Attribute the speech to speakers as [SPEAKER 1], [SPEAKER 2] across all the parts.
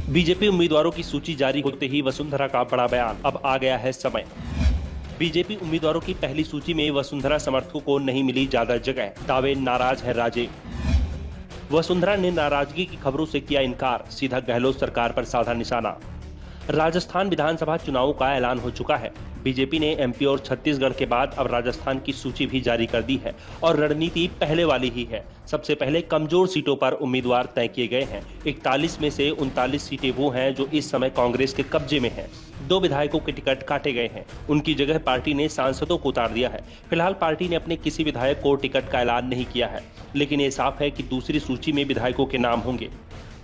[SPEAKER 1] BJP उम्मीदवारों की सूची जारी होते ही वसुंधरा का बड़ा बयान, अब आ गया है समय। बीजेपी उम्मीदवारों की पहली सूची में वसुंधरा समर्थकों को नहीं मिली ज्यादा जगह, दावे नाराज है राजे। वसुंधरा ने नाराजगी की खबरों से किया इनकार, सीधा गहलोत सरकार पर साधा निशाना। राजस्थान विधानसभा चुनावों का ऐलान हो चुका है। बीजेपी ने एमपी और छत्तीसगढ़ के बाद अब राजस्थान की सूची भी जारी कर दी है और रणनीति पहले वाली ही है। सबसे पहले कमजोर सीटों पर उम्मीदवार तय किए गए हैं। 41 में से 39 सीटें वो हैं जो इस समय कांग्रेस के कब्जे में हैं। 2 विधायकों के टिकट काटे गए हैं, उनकी जगह पार्टी ने सांसदों को उतार दिया है। फिलहाल पार्टी ने अपने किसी विधायक को टिकट का ऐलान नहीं किया है, लेकिन ये साफ है कि दूसरी सूची में विधायकों के नाम होंगे।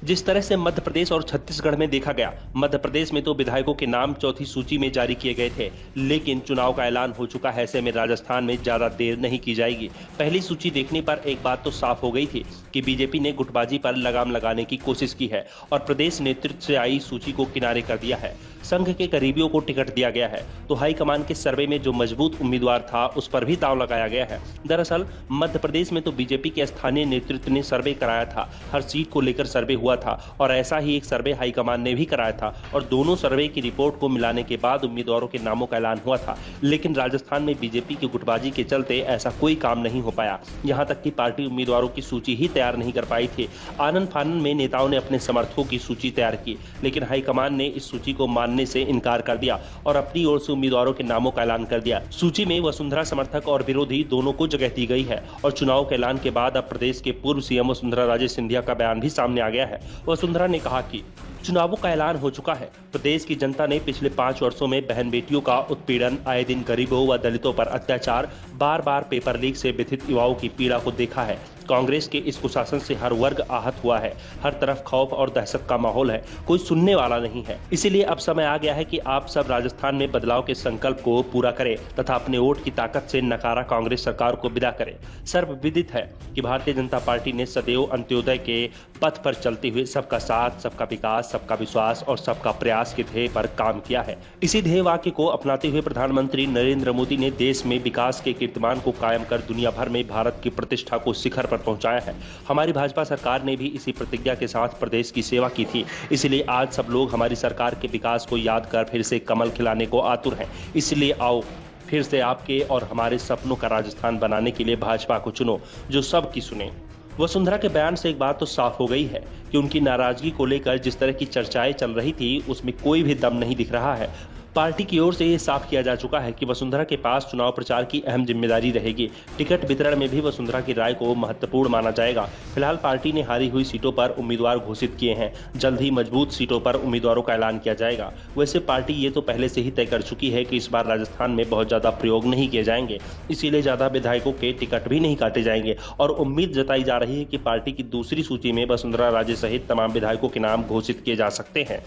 [SPEAKER 1] जिस तरह से मध्य प्रदेश और छत्तीसगढ़ में देखा गया, मध्य प्रदेश में तो विधायकों के नाम चौथी सूची में जारी किए गए थे, लेकिन चुनाव का ऐलान हो चुका है। ऐसे में राजस्थान में ज्यादा देर नहीं की जाएगी। पहली सूची देखने पर एक बात तो साफ हो गई थी कि बीजेपी ने गुटबाजी पर लगाम लगाने की कोशिश की है और प्रदेश नेतृत्व से आई सूची को किनारे कर दिया है। संघ के करीबियों को टिकट दिया गया है तो हाईकमान के सर्वे में जो मजबूत उम्मीदवार था उस पर भी दांव लगाया गया है। दरअसल मध्य प्रदेश में तो बीजेपी के स्थानीय नेतृत्व ने सर्वे कराया था, हर सीट को लेकर सर्वे हुआ था और ऐसा ही एक सर्वे हाईकमान ने भी कराया था और दोनों सर्वे की रिपोर्ट को मिलाने के बाद उम्मीदवारों के नामों का ऐलान हुआ था। लेकिन राजस्थान में बीजेपी की गुटबाजी के चलते ऐसा कोई काम नहीं हो पाया, यहाँ तक कि पार्टी उम्मीदवारों की सूची ही तैयार नहीं कर पाई थी। आनन फानन में नेताओं ने अपने समर्थकों की सूची तैयार की, लेकिन हाईकमान ने इस सूची को मानने से इनकार कर दिया और अपनी ओर से उम्मीदवारों के नामों का ऐलान कर दिया। सूची में वसुंधरा समर्थक और विरोधी दोनों को जगह दी गई है और चुनाव के ऐलान के बाद अब प्रदेश के पूर्व सीएम वसुंधरा राजे सिंधिया का बयान भी सामने आ गया है। वसुंधरा ने कहा कि चुनावों का ऐलान हो चुका है। प्रदेश की जनता ने पिछले 5 वर्षों में बहन बेटियों का उत्पीड़न, आए दिन गरीबों व दलितों पर अत्याचार, बार बार पेपर लीक से व्यथित युवाओं की पीड़ा को देखा है। कांग्रेस के इस कुशासन से हर वर्ग आहत हुआ है, हर तरफ खौफ और दहशत का माहौल है, कोई सुनने वाला नहीं है। इसीलिए अब समय आ गया है कि आप सब राजस्थान में बदलाव के संकल्प को पूरा करें तथा अपने वोट की ताकत से नकारा कांग्रेस सरकार को विदा करें। सर्वविदित है कि भारतीय जनता पार्टी ने सदैव अंत्योदय के पथ पर चलते हुए सबका साथ, सबका विकास, सबका विश्वास और सबका प्रयास के ध्येय पर काम किया है। इसी ध्येय वाक्य को अपनाते हुए प्रधानमंत्री नरेंद्र मोदी ने देश में विकास के कीर्तिमान को कायम कर दुनिया भर में भारत की प्रतिष्ठा को शिखर पर पहुंचाया है। हमारी भाजपा सरकार ने भी इसी प्रतिज्ञा के साथ प्रदेश की सेवा की थी। इसलिए आज सब लोग हमारी सरकार के विकास को याद कर फिर से कमल खिलाने को आतुर हैं। इसलिए आओ फिर से आपके और हमारे सपनों का राजस्थान बनाने के लिए भाजपा को चुनो जो सबकी सुने। वसुंधरा के बयान से एक बात तो साफ हो गई है कि उनकी नाराजगी को लेकर जिस तरह की चर्चाएं चल रही थी उसमें कोई भी दम नहीं दिख रहा है। पार्टी की ओर से ये साफ किया जा चुका है कि वसुंधरा के पास चुनाव प्रचार की अहम जिम्मेदारी रहेगी। टिकट वितरण में भी वसुंधरा की राय को महत्वपूर्ण माना जाएगा। फिलहाल पार्टी ने हारी हुई सीटों पर उम्मीदवार घोषित किए हैं, जल्द ही मजबूत सीटों पर उम्मीदवारों का ऐलान किया जाएगा। वैसे पार्टी ये तो पहले से ही तय कर चुकी है कि इस बार राजस्थान में बहुत ज्यादा प्रयोग नहीं किए जाएंगे, इसीलिए ज्यादा विधायकों के टिकट भी नहीं काटे जाएंगे और उम्मीद जताई जा रही है कि पार्टी की दूसरी सूची में वसुंधरा राजे सहित तमाम विधायकों के नाम घोषित किए जा सकते हैं।